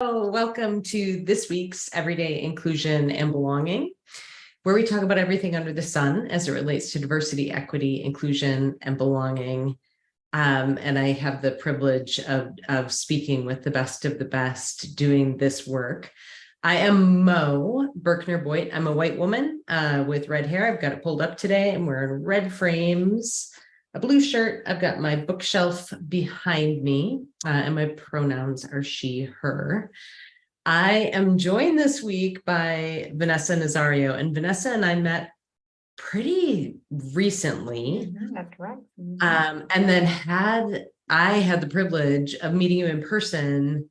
Welcome to this week's Everyday Inclusion and Belonging, where we talk about everything under the sun as it relates to diversity, equity, inclusion, and belonging. And I have the privilege of speaking with the best of the best doing this work. I am Mo Berkner-Boyd. I'm a white woman with red hair. I've got it pulled up today. I'm wearing red frames, a blue shirt. I've got my bookshelf behind me, and my pronouns are she, her. I am joined this week by Vanessa Nazario, and Vanessa and I met pretty recently. That's correct. And then I had the privilege of meeting you in person,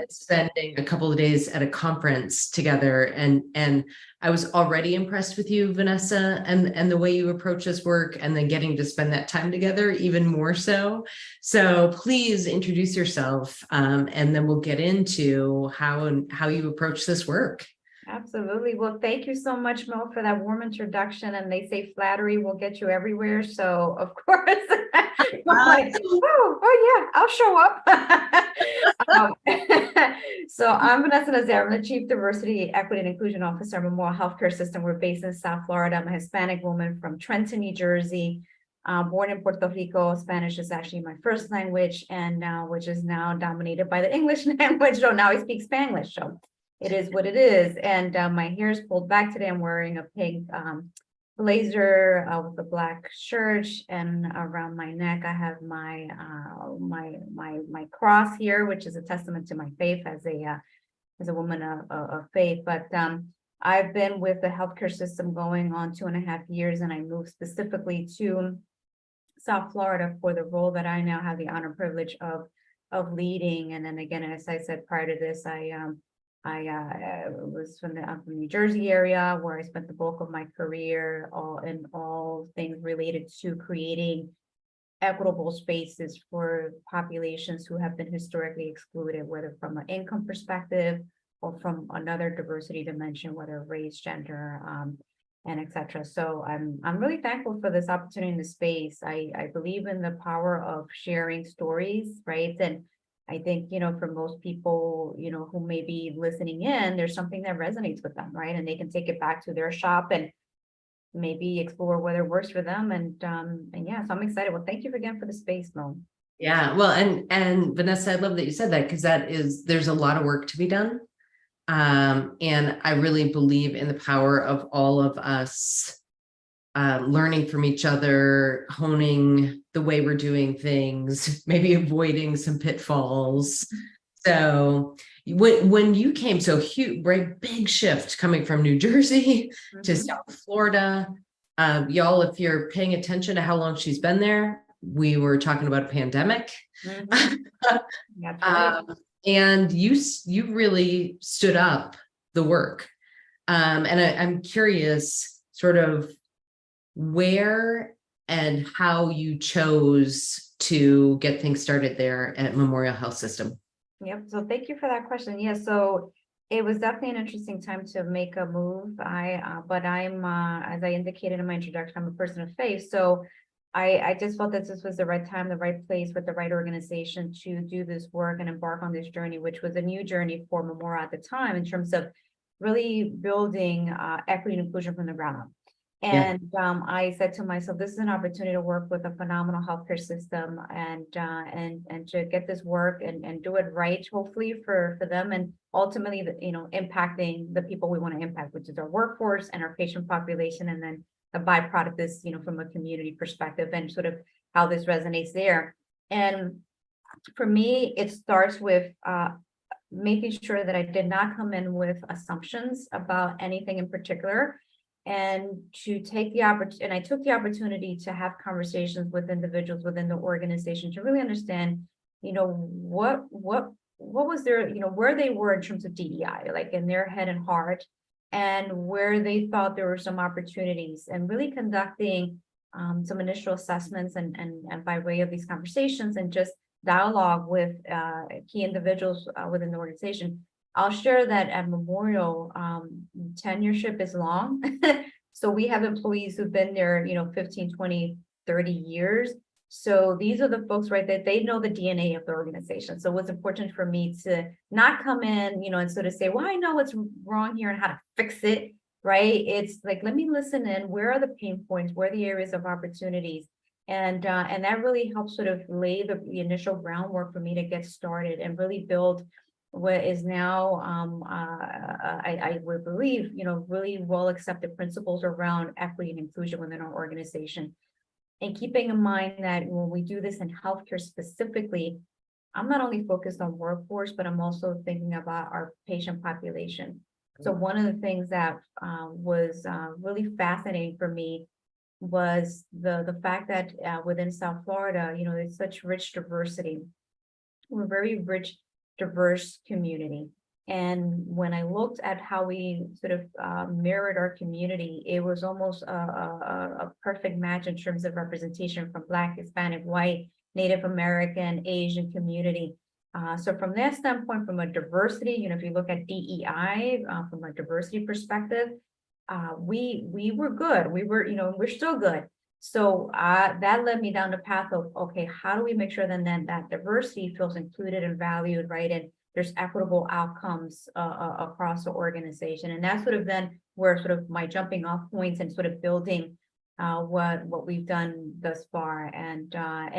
spending a couple of days at a conference together. And I was already impressed with you, Vanessa, and the way you approach this work, and then getting to spend that time together even more so. So please introduce yourself, and then we'll get into how you approach this work. Absolutely. Well, thank you so much, Mel, for that warm introduction. And they say flattery will get you everywhere. So, of course, I'm like, oh yeah, I'll show up. So I'm Vanessa Nazario. I'm the Chief Diversity, Equity, and Inclusion Officer of Memorial Healthcare System. We're based in South Florida. I'm a Hispanic woman from Trenton, New Jersey. Born in Puerto Rico. Spanish is actually my first language, and which is now dominated by the English language. So now I speak Spanglish. So it is what it is. And my hair is pulled back today. I'm wearing a pink blazer with a black shirt, and around my neck I have my cross here, which is a testament to my faith as a woman of faith. But I've been with the healthcare system going on 2.5 years, and I moved specifically to South Florida for the role that I now have the honor and privilege of leading. And then again, as I said prior to this, I was from the New Jersey area, where I spent the bulk of my career all things related to creating equitable spaces for populations who have been historically excluded, whether from an income perspective or from another diversity dimension, whether race, gender, and etc. So I'm really thankful for this opportunity in the space. I believe in the power of sharing stories, right? And I think, for most people, who may be listening in, there's something that resonates with them, right? And they can take it back to their shop and maybe explore whether it works for them. And yeah, so I'm excited. Well, thank you again for the space, Mo. Yeah, well, and Vanessa, I love that you said that, because there's a lot of work to be done. And I really believe in the power of all of us learning from each other, honing the way we're doing things, maybe avoiding some pitfalls. So when you came, so huge, right, big shift coming from New Jersey to South Florida. Y'all, if you're paying attention to how long she's been there, we were talking about a pandemic. That's right. And you really stood up the work. And I'm curious sort of where and how you chose to get things started there at Memorial Health System. Yep. So thank you for that question. Yeah. So it was definitely an interesting time to make a move. But I'm, as I indicated in my introduction, I'm a person of faith. So I just felt that this was the right time, the right place, with the right organization to do this work and embark on this journey, which was a new journey for Memorial at the time, in terms of really building equity and inclusion from the ground up. And I said to myself, this is an opportunity to work with a phenomenal healthcare system, and to get this work and do it right, hopefully for them, and ultimately, impacting the people we want to impact, which is our workforce and our patient population, and then the byproduct is, from a community perspective, and sort of how this resonates there. And for me, it starts with making sure that I did not come in with assumptions about anything in particular, and to take the opportunity, and I took the opportunity to have conversations with individuals within the organization to really understand, what was their, where they were in terms of DEI, like in their head and heart, and where they thought there were some opportunities, and really conducting some initial assessments, and by way of these conversations and just dialogue with key individuals within the organization. I'll share that at Memorial, tenureship is long. So we have employees who've been there, 15, 20, 30 years. So these are the folks, right, that they know the DNA of the organization. So what's important for me to not come in, and sort of say, well, I know what's wrong here and how to fix it, right? It's like, let me listen in. Where are the pain points? Where are the areas of opportunities? And that really helps sort of lay the initial groundwork for me to get started and really build what is now, I would believe, really well accepted principles around equity and inclusion within our organization. And keeping in mind that when we do this in healthcare specifically, I'm not only focused on workforce, but I'm also thinking about our patient population. So one of the things that was really fascinating for me was the fact that within South Florida, there's such rich diversity. We're a very rich, diverse community. And when I looked at how we sort of mirrored our community, it was almost a perfect match in terms of representation from Black, Hispanic, White, Native American, Asian community. So from that standpoint, from a diversity, if you look at DEI from a diversity perspective, we were good. We were, we're still good. So that led me down the path of, okay, how do we make sure then that diversity feels included and valued, right? And there's equitable outcomes across the organization. And that's sort of then where sort of my jumping off points and sort of building what we've done thus far. And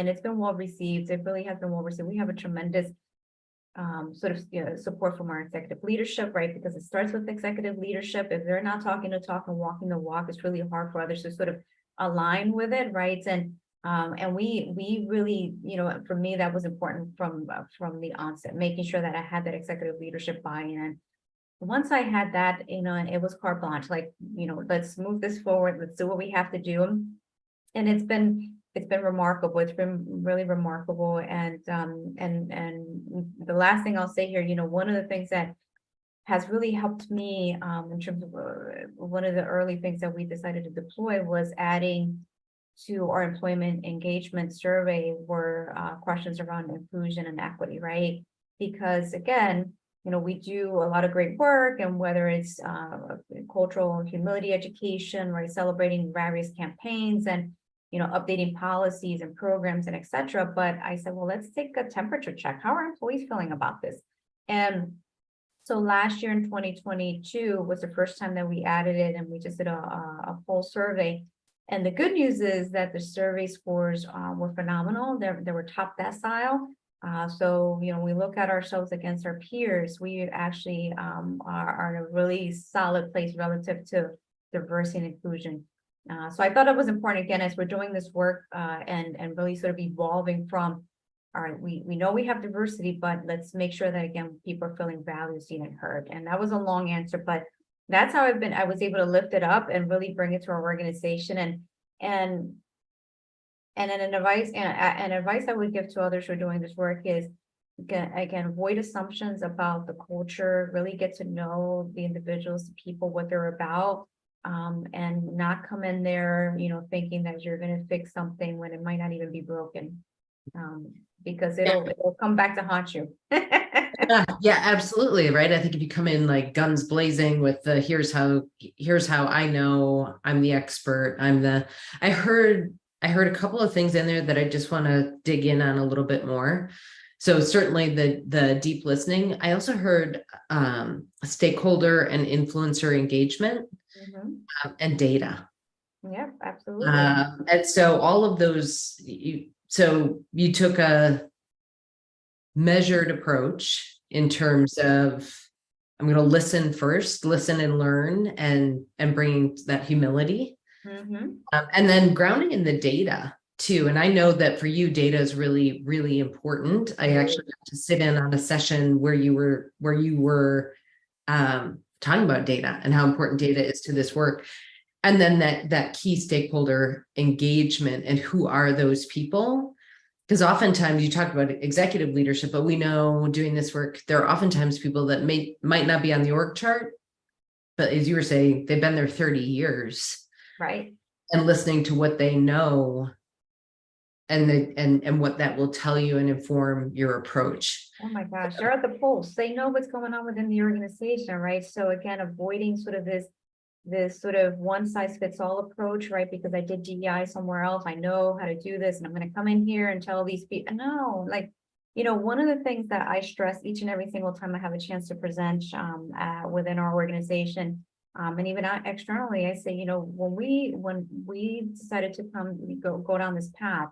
it's been well received. It really has been well received. We have a tremendous sort of support from our executive leadership, right? Because it starts with executive leadership. If they're not talking the talk and walking the walk, it's really hard for others to sort of align with it, right? And we really, for me, that was important from the onset, making sure that I had that executive leadership buy-in. Once I had that, it was carte blanche, like, let's move this forward, let's do what we have to do. And it's been remarkable. It's been really remarkable. And the last thing I'll say here, one of the things that has really helped me in terms of one of the early things that we decided to deploy was adding to our employment engagement survey were questions around inclusion and equity, right? Because again, we do a lot of great work, and whether it's cultural humility education, right, celebrating various campaigns and updating policies and programs and et cetera. But I said, well, let's take a temperature check. How are employees feeling about this? And so last year in 2022 was the first time that we added it, and we just did a full survey. And the good news is that the survey scores were phenomenal. They were top decile. So, we look at ourselves against our peers, we actually are in a really solid place relative to diversity and inclusion. So I thought it was important, again, as we're doing this work and really sort of evolving from, all right, we know we have diversity, but let's make sure that, again, people are feeling valued, seen, and heard. And that was a long answer, but that's how I was able to lift it up and really bring it to our organization. And an advice I would give to others who are doing this work is, again, avoid assumptions about the culture, really get to know the individuals, the people, what they're about, and not come in there, thinking that you're going to fix something when it might not even be broken, because it'll come back to haunt you. Yeah, absolutely. Right. I think if you come in like guns blazing with the here's how I know I'm the expert. I heard a couple of things in there that I just want to dig in on a little bit more. So certainly the deep listening. I also heard stakeholder and influencer engagement and data. Yeah, absolutely. And so all of those, so you took a measured approach in terms of, I'm going to listen first, listen and learn, and bringing that humility, and then grounding in the data too. And I know that for you, data is really, really important. I actually got to sit in on a session where you were talking about data and how important data is to this work. And then that key stakeholder engagement, and who are those people? Because oftentimes you talk about executive leadership, but we know doing this work, there are oftentimes people that might not be on the org chart, but as you were saying, they've been there 30 years. Right. And listening to what they know and what that will tell you and inform your approach. Oh my gosh, they're at the pulse. They know what's going on within the organization, right? So again, avoiding sort of this this sort of one size fits all approach, right? Because I did DEI somewhere else, I know how to do this, and I'm gonna come in here and tell these people, no, like, one of the things that I stress each and every single time I have a chance to present within our organization, and even externally, I say, when we decided to go down this path,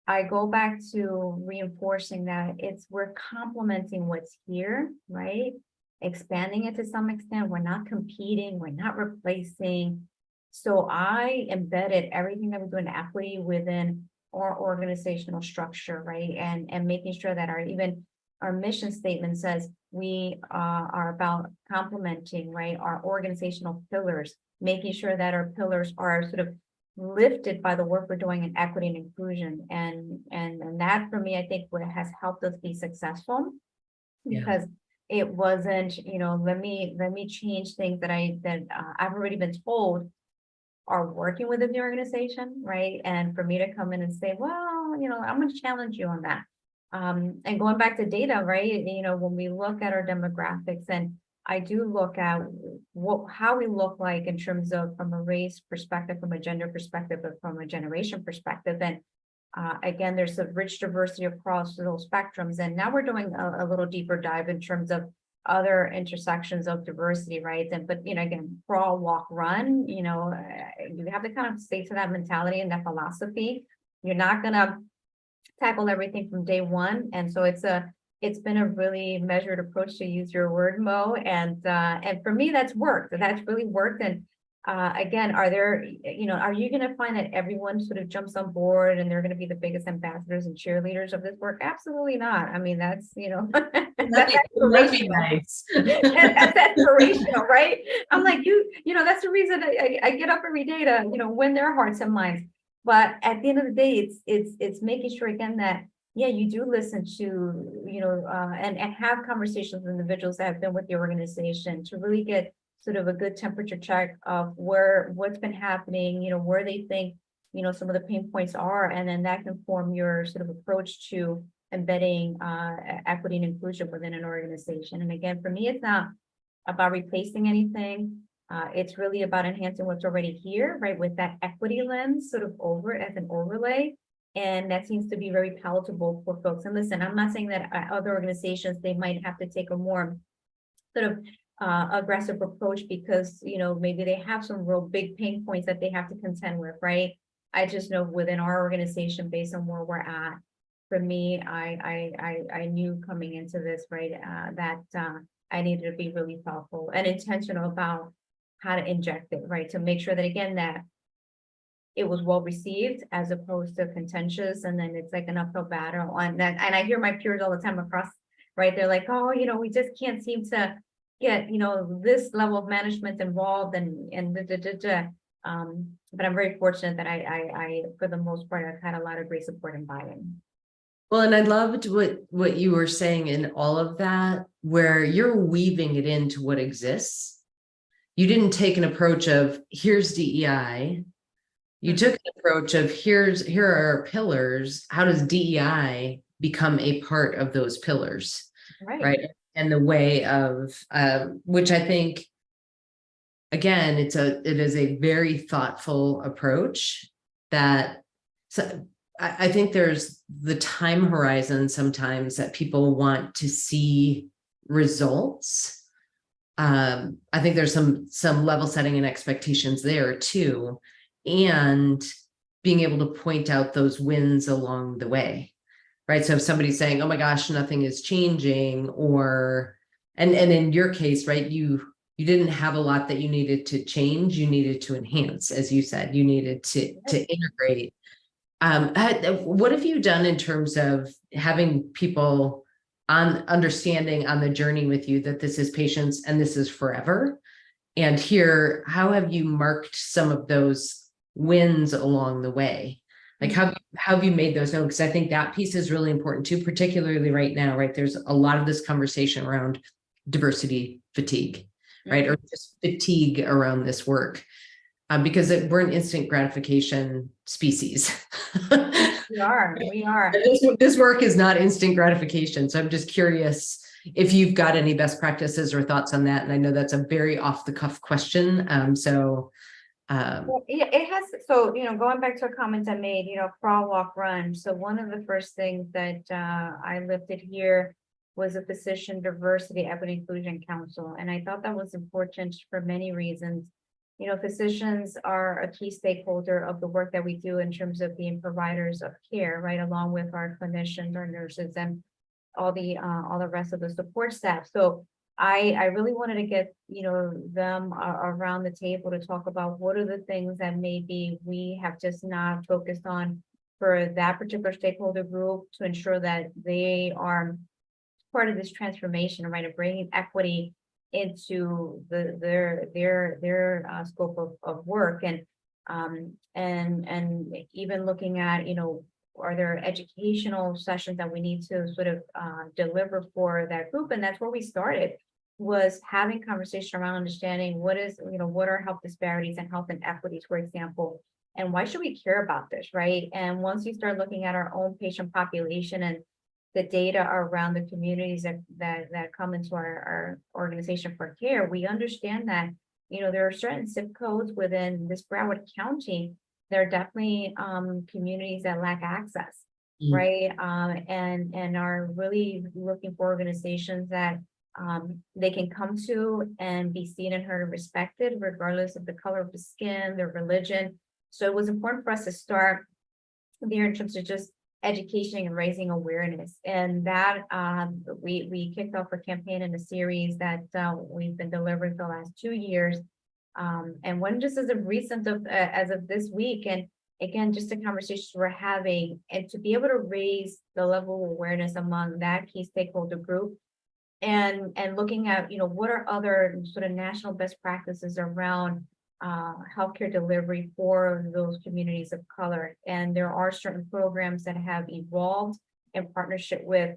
I go back to reinforcing that we're complementing what's here, right? Expanding it to some extent. We're not competing, we're not replacing. So I embedded everything that we do in equity within our organizational structure, right? And making sure that our mission statement says we are about complementing, right, our organizational pillars, making sure that our pillars are sort of lifted by the work we're doing in equity and inclusion. And that for me, I think what has helped us be successful, because it wasn't, let me change things that I've already been told are working within the organization, right? And for me to come in and say, well, I'm going to challenge you on that. And going back to data, right? When we look at our demographics, and I do look at how we look like in terms of from a race perspective, from a gender perspective, but from a generation perspective. And again, there's a rich diversity across those spectrums. And now we're doing a little deeper dive in terms of other intersections of diversity, right? But again, crawl, walk, run, you have to kind of stay to that mentality and that philosophy. You're not gonna tackle everything from day one. And so it's been a really measured approach, to use your word, Mo. And for me, that's really worked. And again, are you going to find that everyone sort of jumps on board and they're going to be the biggest ambassadors and cheerleaders of this work? Absolutely not. I mean, that's, that's aspirational. Nice. That's aspirational, right? I'm like, that's the reason I get up every day to, win their hearts and minds. But at the end of the day, it's making sure, again, that you do listen to, and have conversations with individuals that have been with the organization to really get sort of a good temperature check of what's been happening, where they think, some of the pain points are, and then that can form your sort of approach to embedding equity and inclusion within an organization. And again, for me, it's not about replacing anything. It's really about enhancing what's already here, right? With that equity lens sort of as an overlay. And that seems to be very palatable for folks. And listen, I'm not saying that other organizations, they might have to take a more sort of aggressive approach because, maybe they have some real big pain points that they have to contend with, right? I just know within our organization, based on where we're at, for me, I knew coming into this, right, that I needed to be really thoughtful and intentional about how to inject it, right? To make sure that, again, that it was well received as opposed to contentious. And then it's like an uphill battle on that. And I hear my peers all the time across, right? They're like, oh, we just can't seem to get, this level of management involved and but I'm very fortunate that I for the most part, I've had a lot of great support and buy-in. Well, and I loved what you were saying in all of that, where you're weaving it into what exists. You didn't take an approach of here's DEI. You took an approach of here are our pillars. How does DEI become a part of those pillars? Right. And the way of which I think, again, it is a very thoughtful approach that, so I think there's the time horizon sometimes that people want to see results. I think there's some level setting and expectations there too, and being able to point out those wins along the way, right? So if somebody's saying, oh my gosh, nothing is changing, and in your case, right, you didn't have a lot that you needed to change, you needed to enhance, as you said, you needed to integrate. What have you done in terms of having people understanding on the journey with you that this is patience and this is forever? And here, how have you marked some of those wins along the way? Like how have you made those known? Because I think that piece is really important too, particularly right now, right? There's a lot of this conversation around diversity fatigue, right? Or just fatigue around this work. Because we're an instant gratification species. We are. This work is not instant gratification. So I'm just curious, if you've got any best practices or thoughts on that. And I know that's a very off the cuff question. Well, yeah, it has, so, going back to a comment I made, crawl, walk, run. So one of the first things that I lifted here was a Physician Diversity, Equity, Inclusion Council. And I thought that was important for many reasons. Physicians are a key stakeholder of the work that we do in terms of being providers of care, right, along with our clinicians, our nurses, and all the rest of the support staff. So I really wanted to get, them around the table to talk about what are the things that maybe we have just not focused on for that particular stakeholder group to ensure that they are part of this transformation, right, of bringing equity into their scope of work. And even looking at, are there educational sessions that we need to sort of deliver for that group? And that's where we started, was having conversation around understanding what are health disparities and health inequities, for example, and why should we care about this, right? And once you start looking at our own patient population and the data around the communities that come into our organization for care, we understand that, there are certain zip codes within this Broward County. There are definitely communities that lack access, right? And are really looking for organizations that they can come to and be seen and heard and respected, regardless of the color of the skin, their religion. So it was important for us to start there in terms of just education and raising awareness. And that we kicked off a campaign in a series that we've been delivering for the last 2 years. And one just as of recent as of this week. And again, just the conversations we're having, and to be able to raise the level of awareness among that key stakeholder group, and looking at, what are other sort of national best practices around healthcare delivery for those communities of color. And there are certain programs that have evolved in partnership with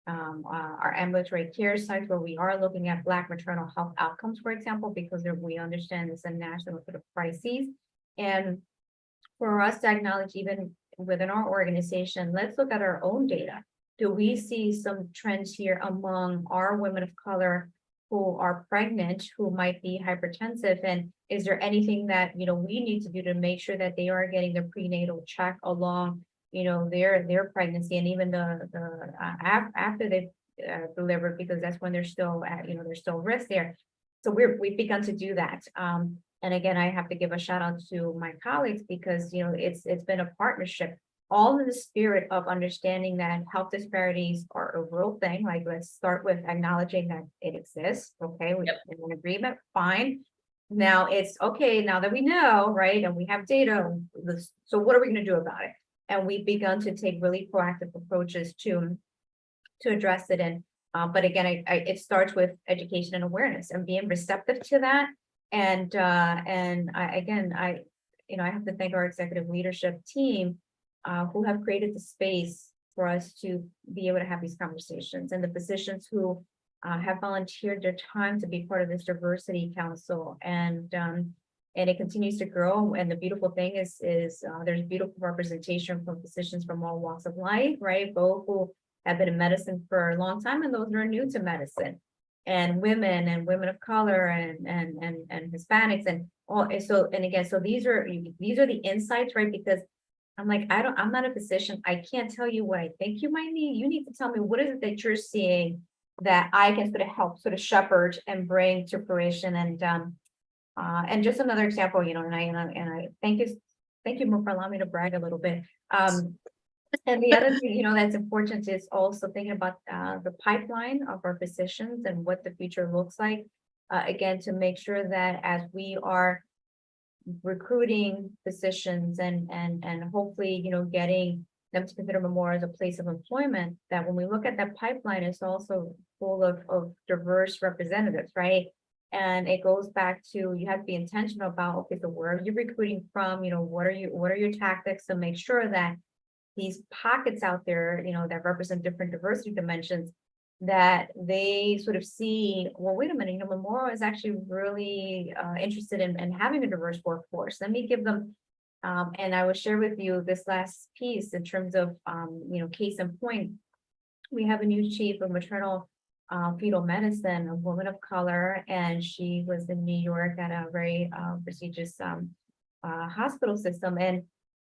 our ambulatory care sites, where we are looking at Black maternal health outcomes, for example, because we understand it's a national sort of crisis. And for us to acknowledge, even within our organization, let's look at our own data. Do we see some trends here among our women of color who are pregnant, who might be hypertensive? And is there anything that, we need to do to make sure that they are getting their prenatal check along, their pregnancy, and even after they've delivered, because that's when they're still at, there's still risk there. So we've begun to do that. And again, I have to give a shout out to my colleagues, because, it's been a partnership, all in the spirit of understanding that health disparities are a real thing. Like, let's start with acknowledging that it exists. Okay, we're in an agreement, fine. Now it's okay, now that we know, right, and we have data, so what are we going to do about it? And we've begun to take really proactive approaches to address it. And but again, it starts with education and awareness and being receptive to that. And I have to thank our executive leadership team, who have created the space for us to be able to have these conversations, and the physicians who have volunteered their time to be part of this diversity council. And it continues to grow. And the beautiful thing is there's beautiful representation from physicians from all walks of life, right? Both who have been in medicine for a long time and those who are new to medicine, and women of color, and Hispanics, and all. So, and again, so these are the insights, right? Because I'm like, I'm not a physician. I can't tell you what I think you might need. You need to tell me, what is it that you're seeing that I can sort of help sort of shepherd and bring to fruition. And just another example, and I thank you more for allowing me to brag a little bit. And the other thing, that's important is also thinking about the pipeline of our physicians and what the future looks like. Again, to make sure that as we are recruiting physicians and hopefully, getting them to consider Memorial as a place of employment, that when we look at that pipeline, it's also full of diverse representatives, right? And it goes back to, you have to be intentional about, okay, so where are you recruiting from? What are your tactics to make sure that these pockets out there, that represent different diversity dimensions, that they sort of see, well, wait a minute, Memorial is actually really interested in having a diverse workforce. Let me give them, and I will share with you this last piece in terms of, case in point. We have a new chief of maternal fetal medicine, a woman of color, and she was in New York at a very prestigious hospital system. And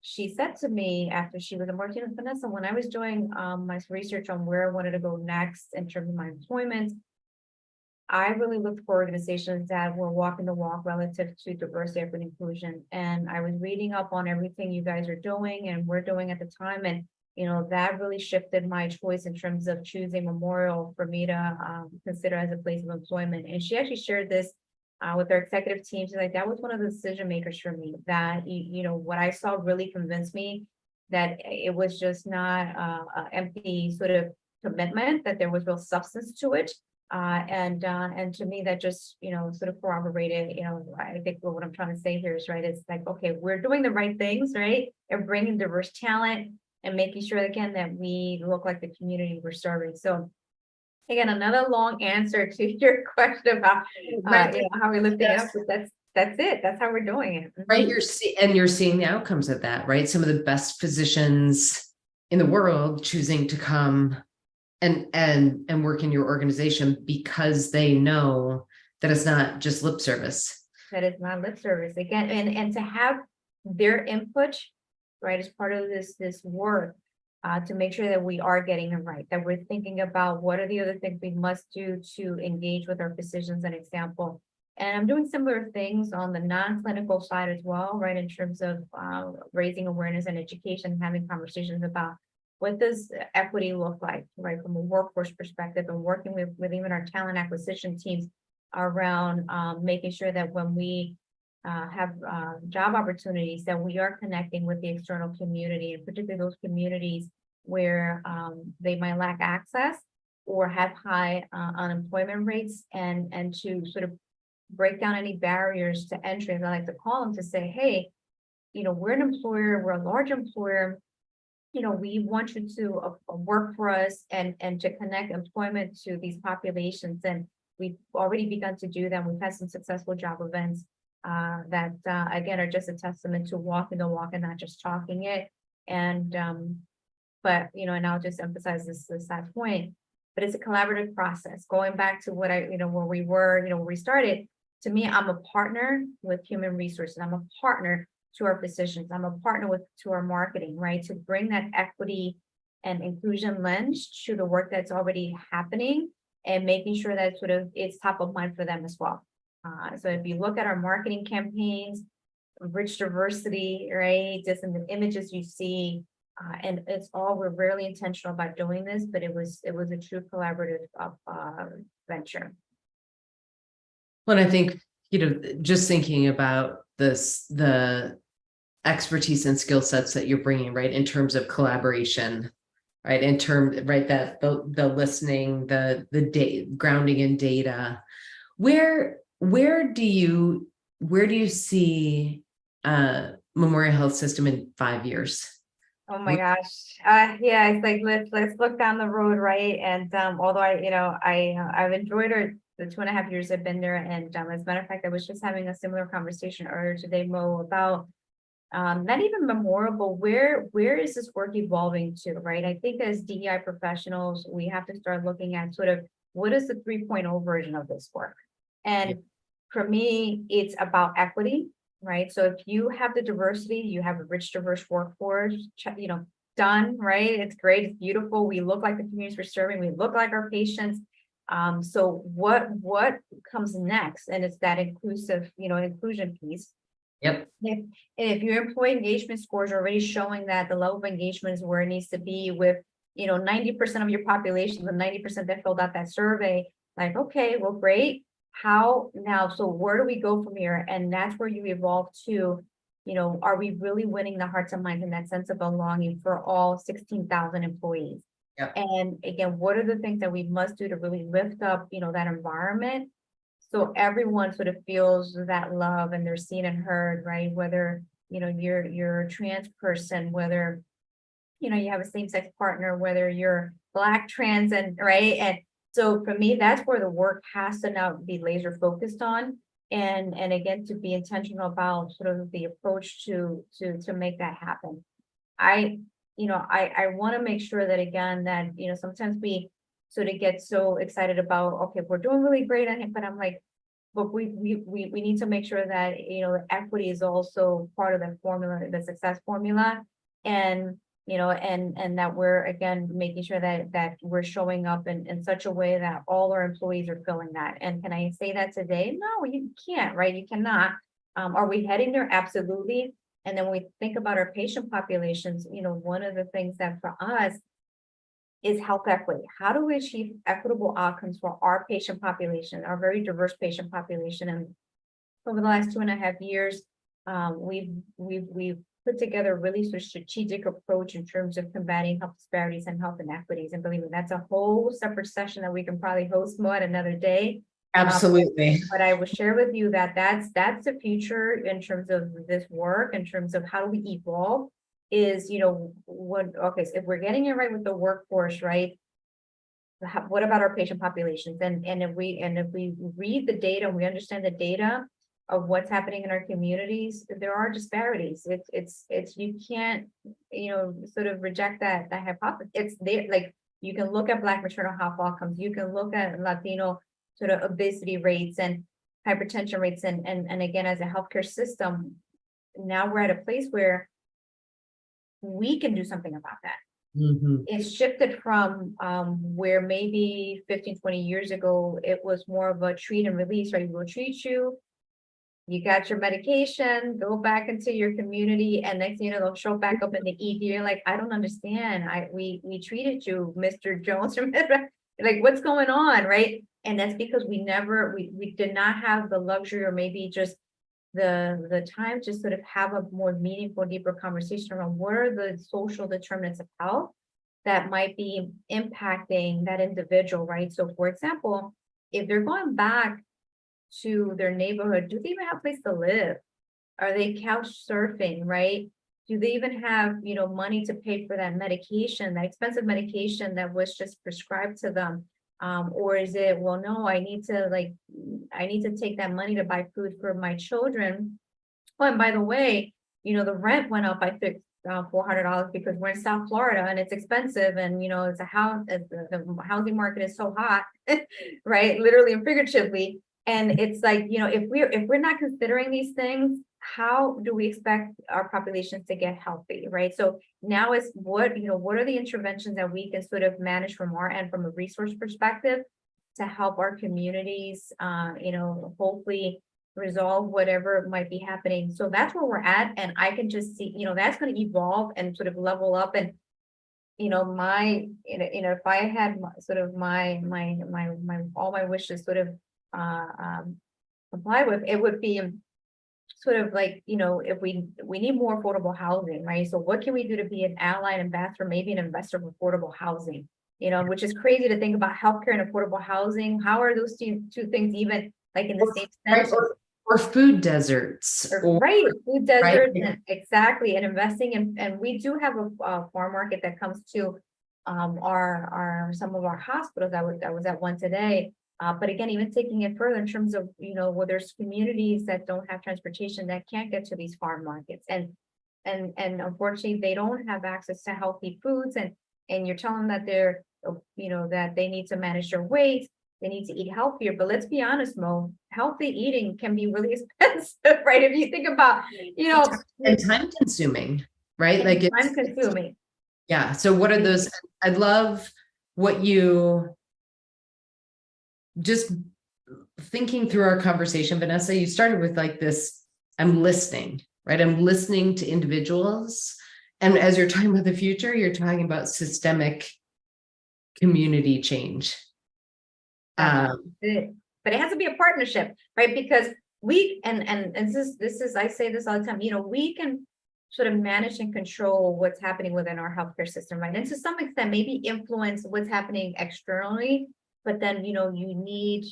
she said to me after she was working with Vanessa, when I was doing my research on where I wanted to go next in terms of my employment, I really looked for organizations that were walking the walk relative to diversity, equity, inclusion. And I was reading up on everything you guys are doing and we're doing at the time. And, that really shifted my choice in terms of choosing Memorial for me to consider as a place of employment. And she actually shared this with our executive team. She's like, that was one of the decision makers for me, that, what I saw really convinced me that it was just not a empty sort of commitment, that there was real substance to it. And to me, that just, sort of corroborated, I think what I'm trying to say here is, right, it's like, okay, we're doing the right things, right? And bringing diverse talent and making sure, again, that we look like the community we're serving. So again, another long answer to your question about, Right. how we're lifting it up, Yes. but that's it. That's how we're doing it. Right. You're seeing the outcomes of that, right? Some of the best physicians in the world choosing to come and work in your organization because they know that it's not just lip service. That is not lip service again, and to have their input, right, as part of this work, to make sure that we are getting them right, that we're thinking about what are the other things we must do to engage with our physicians, an example. And I'm doing similar things on the non-clinical side as well, right, in terms of raising awareness and education, having conversations about what does equity look like, right, from a workforce perspective, and working with even our talent acquisition teams around making sure that when we have job opportunities, that we are connecting with the external community, and particularly those communities where they might lack access or have high unemployment rates, and to sort of break down any barriers to entry, as I like to call them, to say, hey, we're an employer, we're a large employer, we want you to work for us and to connect employment to these populations. And we've already begun to do that. We've had some successful job events that again are just a testament to walking the walk and not just talking it. And but and I'll just emphasize this last point, but it's a collaborative process. Going back to what where we were, where we started, to me, I'm a partner with human resources. I'm a partner to our physicians. I'm a partner to our marketing, right? To bring that equity and inclusion lens to the work that's already happening, and making sure that sort of it's top of mind for them as well. So if you look at our marketing campaigns, rich diversity, right? Just in the images you see, and it's all, we're really intentional about doing this, but it was a true collaborative venture. Well, I think, just thinking about the expertise and skill sets that you're bringing, right, in terms of collaboration, right, right, that the listening, the data, grounding in data, where do you see Memorial Health System in 5 years? Oh my gosh. Yeah, it's like, let's look down the road, right? And although I've enjoyed the 2.5 years I've been there. And as a matter of fact, I was just having a similar conversation earlier today, Mo, about not even memorable, where is this work evolving to, right? I think as DEI professionals, we have to start looking at sort of what is the 3.0 version of this work. And for me, it's about equity, right? So if you have the diversity, you have a rich, diverse workforce, done, right? It's great, it's beautiful. We look like the communities we're serving, we look like our patients. So what comes next? And it's that inclusive, inclusion piece. Yep. If your employee engagement scores are already showing that the level of engagement is where it needs to be with, 90% of your population, the 90% that filled out that survey, like, okay, well, great. How now? So where do we go from here? And that's where you evolve to, are we really winning the hearts and minds in that sense of belonging for all 16,000 employees? Yep. And again, what are the things that we must do to really lift up, that environment, so everyone sort of feels that love and they're seen and heard, right? Whether, you're a trans person, whether, you have a same-sex partner, whether you're Black, trans, and right. And so for me, that's where the work has to now be laser focused on. And again, to be intentional about sort of the approach to make that happen. I want to make sure that, again, that, sometimes we So to get so excited about, okay, we're doing really great on it, but I'm like, but we need to make sure that, you know, equity is also part of the formula, the success formula. And, you know, and that we're, again, making sure that we're showing up in such a way that all our employees are feeling that. And can I say that today? No, you can't, right? You cannot. Are we heading there? Absolutely. And then we think about our patient populations, you know, one of the things that for us is health equity. How do we achieve equitable outcomes for our patient population, our very diverse patient population? And over the last 2.5 years, we've put together a really sort of strategic approach in terms of combating health disparities and health inequities. And believe me, that's a whole separate session that we can probably host more at another day. Absolutely. But I will share with you that that's the future in terms of this work, in terms of how do we evolve, is, you know, okay, so if we're getting it right with the workforce, right? What about our patient populations? And if we read the data, and we understand the data of what's happening in our communities, there are disparities. It's you can't, you know, sort of reject that hypothesis. It's there. Like, you can look at Black maternal health outcomes, you can look at Latino sort of obesity rates and hypertension rates, and again, as a healthcare system, now we're at a place where we can do something about that. Mhm. It's shifted from where maybe 15, 20 years ago, it was more of a treat and release, right? We'll treat you, you got your medication, go back into your community, and next thing you know, they'll show back up in the ED. You're like, I don't understand. We treated you, Mr. Jones, like, what's going on, right? And that's because we did not have the luxury, or maybe just the time to sort of have a more meaningful, deeper conversation around what are the social determinants of health that might be impacting that individual, right? So for example, if they're going back to their neighborhood, do they even have a place to live? Are they couch surfing, right? Do they even have, you know, money to pay for that medication, that expensive medication that was just prescribed to them? Or is it, well, no, I need to take that money to buy food for my children. Oh, and by the way, you know, the rent went up, I think, $400 because we're in South Florida and it's expensive, and you know, it's a house, the housing market is so hot, right? Literally and figuratively. And it's like, you know, if we're not considering these things, how do we expect our populations to get healthy, right? So now is what, you know, what are the interventions that we can sort of manage from our end, from a resource perspective, to help our communities, you know, hopefully resolve whatever might be happening. So that's where we're at. And I can just see, you know, that's going to evolve and sort of level up. And, you know, if I had sort of my all my wishes sort of comply with, it would be sort of like, you know, if we need more affordable housing, right? So what can we do to be an ally and ambassador, maybe an investor of affordable housing? You know, which is crazy to think about healthcare and affordable housing. How are those two things even like in the same Right, sentence? or food deserts, or Right, food deserts, right? exactly, and investing in, and we do have a farm market that comes to our some of our hospitals. I was at one today. But again, even taking it further in terms of, you know, where there's communities that don't have transportation that can't get to these farm markets, and unfortunately they don't have access to healthy foods, and you're telling them that they're, you know, that they need to manage their weight, they need to eat healthier. But let's be honest, Mo, healthy eating can be really expensive, right? If you think about, you know, And time consuming, right? Like time consuming. yeah. So what are those? I love what you just thinking through our conversation, Vanessa, you started with like this, I'm listening, right? I'm listening to individuals. And as you're talking about the future, you're talking about systemic community change. But it has to be a partnership, right? Because we, and this is, I say this all the time, you know, we can sort of manage and control what's happening within our healthcare system, right? And to some extent, maybe influence what's happening externally, but then, you know, you need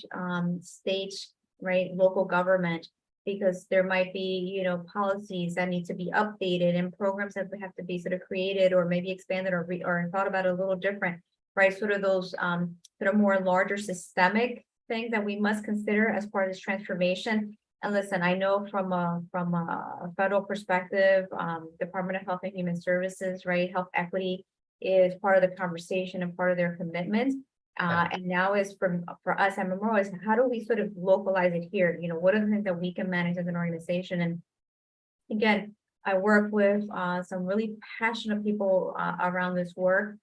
state, right, local government, because there might be, you know, policies that need to be updated and programs that have to be sort of created or maybe expanded or thought about a little different, right? Sort of those sort of more larger systemic things that we must consider as part of this transformation. And listen, I know from a federal perspective, Department of Health and Human Services, right? Health equity is part of the conversation and part of their commitment. And now is for us at Memorial is how do we sort of localize it here? You know, what are the things that we can manage as an organization? And again, I work with some really passionate people around this work.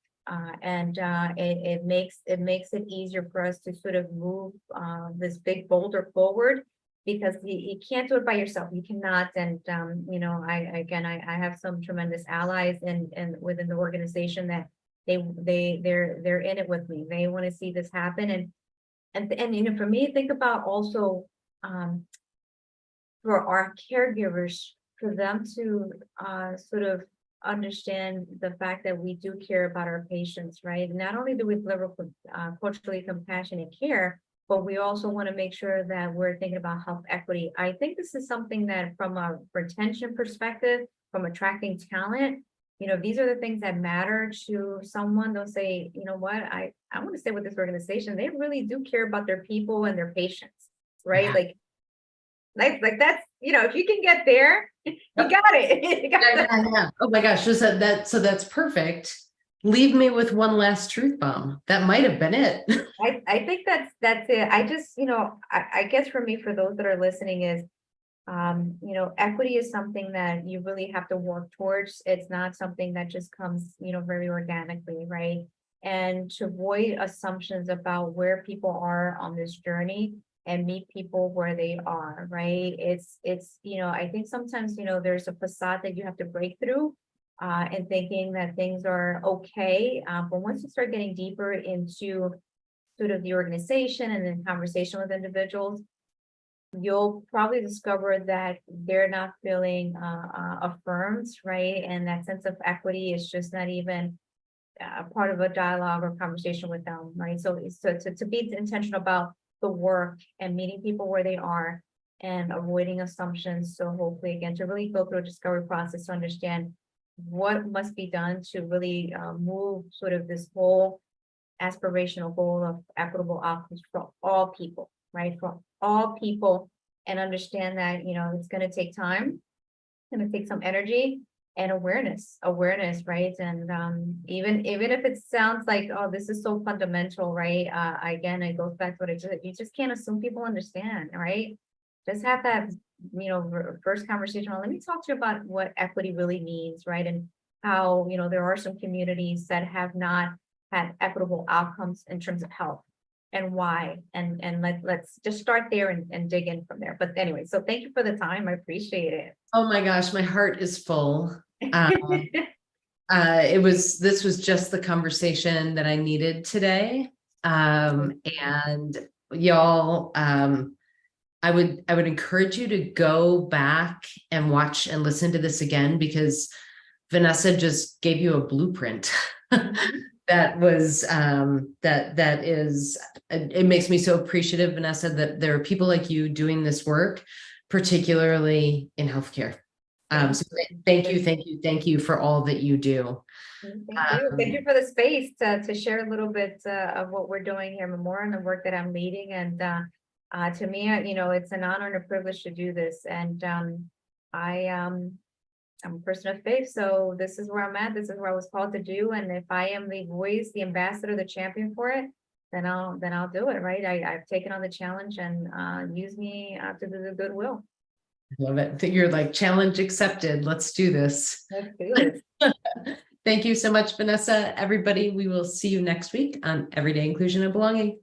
It makes it easier for us to sort of move this big boulder forward, because you can't do it by yourself. You cannot. And you know, I have some tremendous allies and within the organization that they're in it with me. They want to see this happen. And you know, for me, think about also for our caregivers, for them to sort of understand the fact that we do care about our patients, right? Not only do we deliver culturally compassionate care, but we also want to make sure that we're thinking about health equity. I think this is something that from a retention perspective, from attracting talent, you know, these are the things that matter to someone. They'll say, you know what, I want to stay with this organization. They really do care about their people and their patients, right? Yeah. Like that's, you know, if you can get there, you got it. You got Yeah. Oh my gosh, so that's perfect. Leave me with one last truth bomb. That might have been it. I think that's it. I just, you know, I guess for me, for those that are listening is, you know, equity is something that you really have to work towards. It's not something that just comes, you know, very organically, right? And to avoid assumptions about where people are on this journey and meet people where they are, right? It's, you know, I think sometimes, you know, there's a facade that you have to break through and thinking that things are okay. But once you start getting deeper into sort of the organization and then conversation with individuals, you'll probably discover that they're not feeling affirmed, right? And that sense of equity is just not even part of a dialogue or conversation with them, right? So to be intentional about the work and meeting people where they are and avoiding assumptions. So hopefully, again, to really go through a discovery process to understand what must be done to really move sort of this whole aspirational goal of equitable outcomes for all people, right? For all people, and understand that, you know, it's going to take time, it's going to take some energy and awareness, right? And even if it sounds like, oh, this is so fundamental, right? Again, it goes back to what I said. You just can't assume people understand, right? Just have that, you know, first conversation. Well, let me talk to you about what equity really means, right? And how, you know, there are some communities that have not had equitable outcomes in terms of health, and why, and let's just start there and dig in from there. But anyway, so thank you for the time. I appreciate it. Oh my gosh, my heart is full. This was just the conversation that I needed today. And y'all, I would encourage you to go back and watch and listen to this again, because Vanessa just gave you a blueprint. That was that is, it makes me so appreciative, Vanessa, that there are people like you doing this work, particularly in healthcare. So thank you for all that you do. Thank you for the space to share a little bit of what we're doing here at Memorial and the work that I'm leading. And to me, you know, it's an honor and a privilege to do this. And I'm a person of faith, so this is where I'm at. This is where I was called to do. And if I am the voice, the ambassador, the champion for it, then I'll do it, right? I've taken on the challenge, and use me to do the goodwill. Love it. You're like, challenge accepted. Let's do this. Let's do this. Thank you so much, Vanessa. Everybody, we will see you next week on Everyday Inclusion and Belonging.